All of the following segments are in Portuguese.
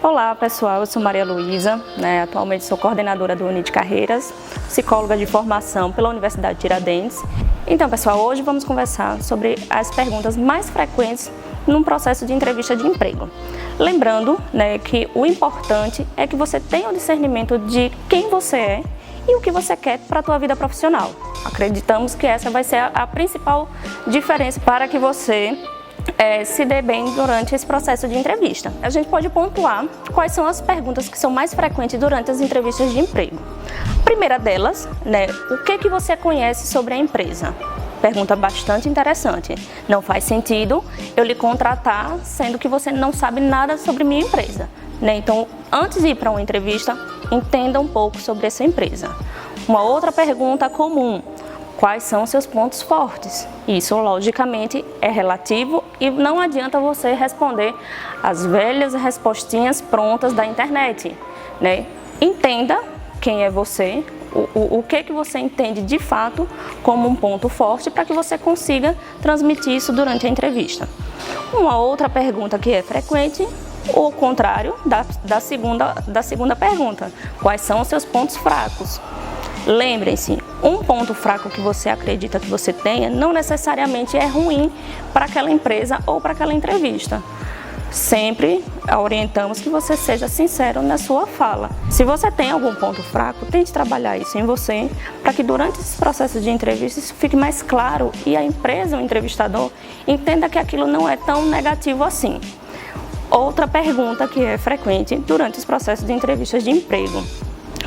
Olá pessoal, eu sou Maria Luísa, atualmente sou coordenadora do Unit Carreiras, psicóloga de formação pela Universidade Tiradentes. Então pessoal, hoje vamos conversar sobre as perguntas mais frequentes num processo de entrevista de emprego. Lembrando que o importante é que você tenha o discernimento de quem você é e o que você quer para a tua vida profissional. Acreditamos que essa vai ser a principal diferença para que você se dê bem durante esse processo de entrevista. A gente pode pontuar quais são as perguntas que são mais frequentes durante as entrevistas de emprego. A primeira delas, o que você conhece sobre a empresa? Pergunta bastante interessante. Não faz sentido eu lhe contratar sendo que você não sabe nada sobre minha empresa. Então, antes de ir para uma entrevista, entenda um pouco sobre essa empresa. Uma outra pergunta comum: quais são os seus pontos fortes? Isso, logicamente, é relativo e não adianta você responder as velhas respostinhas prontas da internet. Entenda quem é você, o que você entende de fato como um ponto forte para que você consiga transmitir isso durante a entrevista. Uma outra pergunta que é frequente, o contrário da segunda pergunta: quais são os seus pontos fracos? Lembrem-se, um ponto fraco que você acredita que você tenha não necessariamente é ruim para aquela empresa ou para aquela entrevista. Sempre orientamos que você seja sincero na sua fala. Se você tem algum ponto fraco, tente trabalhar isso em você para que durante esse processo de entrevista isso fique mais claro e a empresa, o entrevistador, entenda que aquilo não é tão negativo assim. Outra pergunta que é frequente durante os processos de entrevistas de emprego: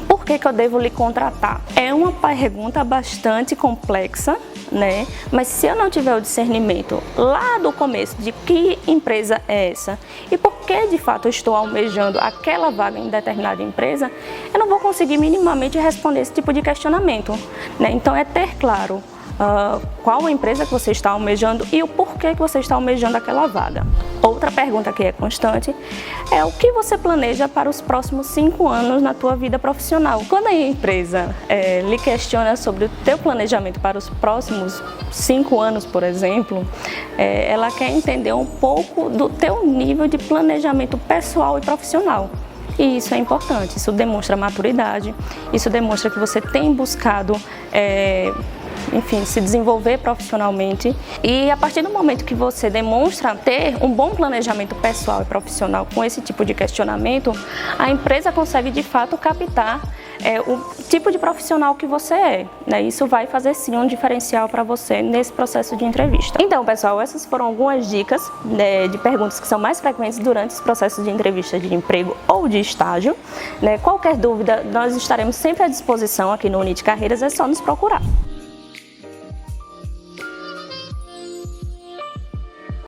por que eu devo lhe contratar? É uma pergunta bastante complexa, mas se eu não tiver o discernimento lá do começo de que empresa é essa e por que de fato eu estou almejando aquela vaga em determinada empresa, eu não vou conseguir minimamente responder esse tipo de questionamento. Então é ter claro qual a empresa que você está almejando e o porquê que você está almejando aquela vaga. Outra pergunta que é constante é: o que você planeja para os próximos 5 anos na tua vida profissional? Quando a empresa lhe questiona sobre o teu planejamento para os próximos 5 anos, por exemplo, ela quer entender um pouco do teu nível de planejamento pessoal e profissional. E isso é importante, isso demonstra maturidade, isso demonstra que você tem buscado se desenvolver profissionalmente, e a partir do momento que você demonstra ter um bom planejamento pessoal e profissional com esse tipo de questionamento, a empresa consegue de fato captar o tipo de profissional que você é. Isso vai fazer sim um diferencial para você nesse processo de entrevista. Então pessoal, essas foram algumas dicas de perguntas que são mais frequentes durante os processos de entrevista de emprego ou de estágio. Qualquer dúvida, nós estaremos sempre à disposição aqui no Unit Carreiras, é só nos procurar.